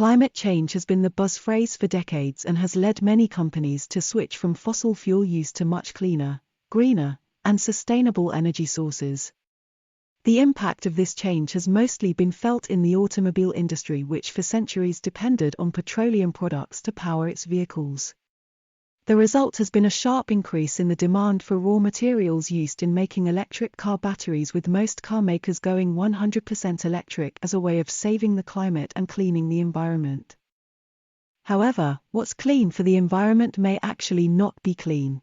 Climate change has been the buzz phrase for decades and has led many companies to switch from fossil fuel use to much cleaner, greener, and sustainable energy sources. The impact of this change has mostly been felt in the automobile industry, which for centuries depended on petroleum products to power its vehicles. The result has been a sharp increase in the demand for raw materials used in making electric car batteries, with most car makers going 100% electric as a way of saving the climate and cleaning the environment. However, what's clean for the environment may actually not be clean.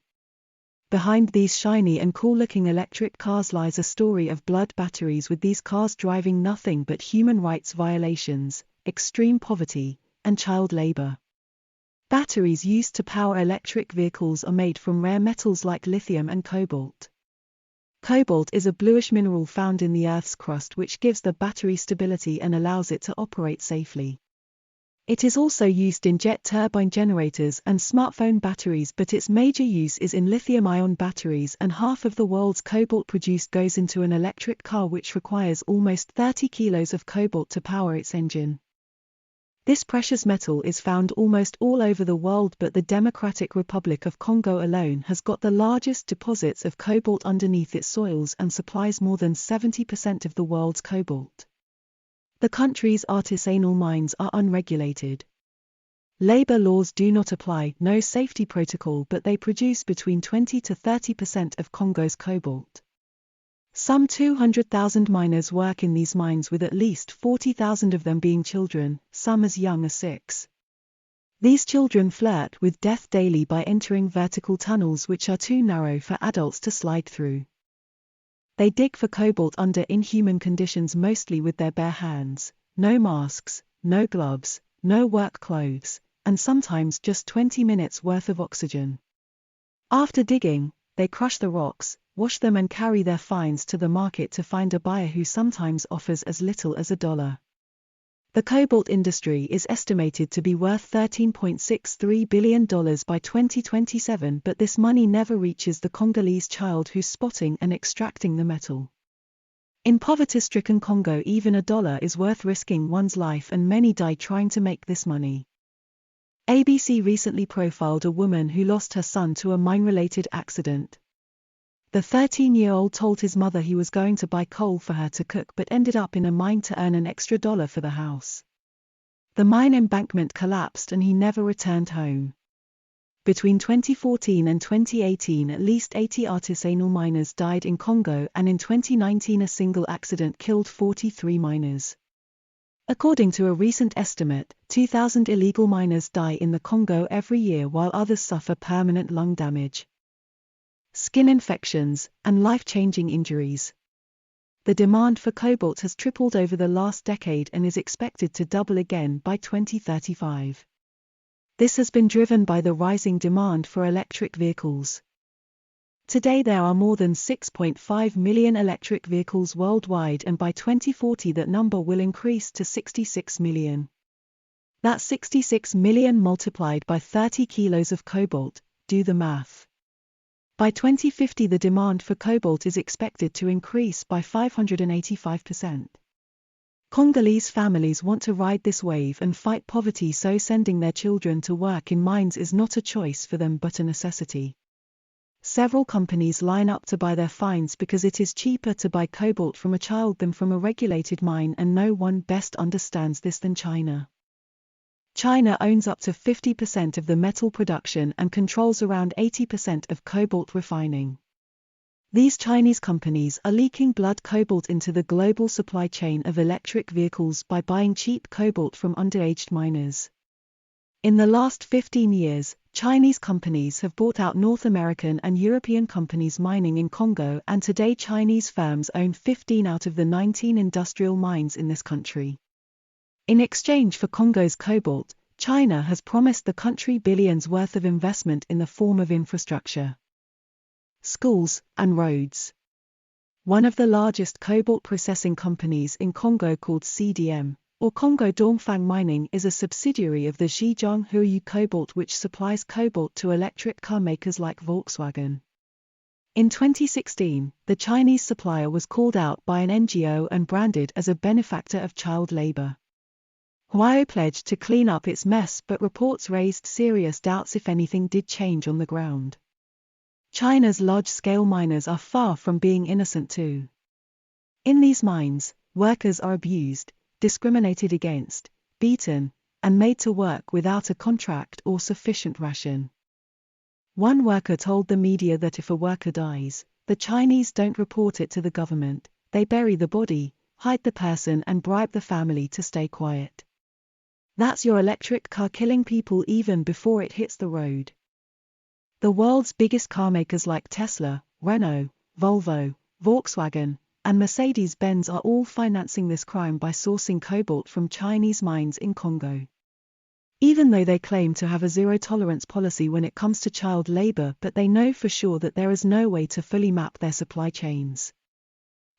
Behind these shiny and cool-looking electric cars lies a story of blood batteries, with these cars driving nothing but human rights violations, extreme poverty, and child labor. Batteries used to power electric vehicles are made from rare metals like lithium and cobalt. Cobalt is a bluish mineral found in the Earth's crust, which gives the battery stability and allows it to operate safely. It is also used in jet turbine generators and smartphone batteries, but its major use is in lithium-ion batteries, and half of the world's cobalt produced goes into an electric car, which requires almost 30 kilos of cobalt to power its engine. This precious metal is found almost all over the world, but the Democratic Republic of Congo alone has got the largest deposits of cobalt underneath its soils and supplies more than 70% of the world's cobalt. The country's artisanal mines are unregulated. Labor laws do not apply, no safety protocol, but they produce between 20 to 30% of Congo's cobalt. Some 200,000 miners work in these mines, with at least 40,000 of them being children, some as young as 6. These children flirt with death daily by entering vertical tunnels which are too narrow for adults to slide through. They dig for cobalt under inhuman conditions, mostly with their bare hands, no masks, no gloves, no work clothes, and sometimes just 20 minutes worth of oxygen. After digging, they crush the rocks, wash them and carry their finds to the market to find a buyer who sometimes offers as little as $1. The cobalt industry is estimated to be worth $13.63 billion by 2027, but this money never reaches the Congolese child who's spotting and extracting the metal. In poverty-stricken Congo, even $1 is worth risking one's life, and many die trying to make this money. ABC recently profiled a woman who lost her son to a mine-related accident. The 13-year-old told his mother he was going to buy coal for her to cook, but ended up in a mine to earn an extra $1 for the house. The mine embankment collapsed and he never returned home. Between 2014 and 2018, at least 80 artisanal miners died in Congo, and in 2019 a single accident killed 43 miners. According to a recent estimate, 2,000 illegal miners die in the Congo every year, while others suffer permanent lung damage, skin infections, and life-changing injuries. The demand for cobalt has tripled over the last decade and is expected to double again by 2035. This has been driven by the rising demand for electric vehicles. Today there are more than 6.5 million electric vehicles worldwide, and by 2040 that number will increase to 66 million. That's 66 million multiplied by 30 kilos of cobalt, do the math. By 2050 the demand for cobalt is expected to increase by 585%. Congolese families want to ride this wave and fight poverty, so sending their children to work in mines is not a choice for them but a necessity. Several companies line up to buy their finds because it is cheaper to buy cobalt from a child than from a regulated mine, and no one best understands this than China. China owns up to 50% of the metal production and controls around 80% of cobalt refining. These Chinese companies are leaking blood cobalt into the global supply chain of electric vehicles by buying cheap cobalt from underaged miners. In the last 15 years, Chinese companies have bought out North American and European companies mining in Congo, and today Chinese firms own 15 out of the 19 industrial mines in this country. In exchange for Congo's cobalt, China has promised the country billions worth of investment in the form of infrastructure, schools, and roads. One of the largest cobalt processing companies in Congo, called CDM, or Congo Dongfang Mining is a subsidiary of the Zhejiang Huyu Cobalt, which supplies cobalt to electric car makers like Volkswagen. In 2016, the Chinese supplier was called out by an NGO and branded as a benefactor of child labor. Huayou pledged to clean up its mess, but reports raised serious doubts if anything did change on the ground. China's large-scale miners are far from being innocent too. In these mines, workers are abused, discriminated against, beaten, and made to work without a contract or sufficient ration. One worker told the media that if a worker dies, the Chinese don't report it to the government, they bury the body, hide the person and bribe the family to stay quiet. That's your electric car killing people even before it hits the road. The world's biggest car makers like Tesla, Renault, Volvo, Volkswagen, and Mercedes-Benz are all financing this crime by sourcing cobalt from Chinese mines in Congo. Even though they claim to have a zero-tolerance policy when it comes to child labor, but they know for sure that there is no way to fully map their supply chains.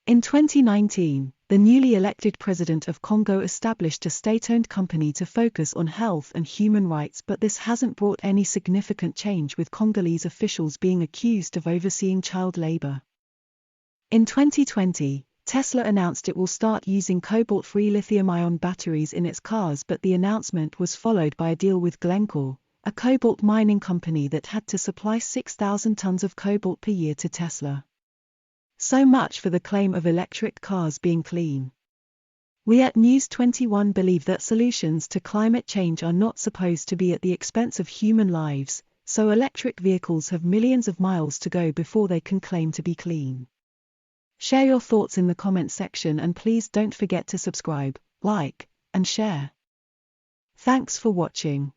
In 2019, the newly elected president of Congo established a state-owned company to focus on health and human rights, but this hasn't brought any significant change, with Congolese officials being accused of overseeing child labor. In 2020, Tesla announced it will start using cobalt-free lithium-ion batteries in its cars, but the announcement was followed by a deal with Glencore, a cobalt mining company that had to supply 6,000 tons of cobalt per year to Tesla. So much for the claim of electric cars being clean. We at News 21 believe that solutions to climate change are not supposed to be at the expense of human lives, so electric vehicles have millions of miles to go before they can claim to be clean. Share your thoughts in the comment section and please don't forget to subscribe, like, and share. Thanks for watching.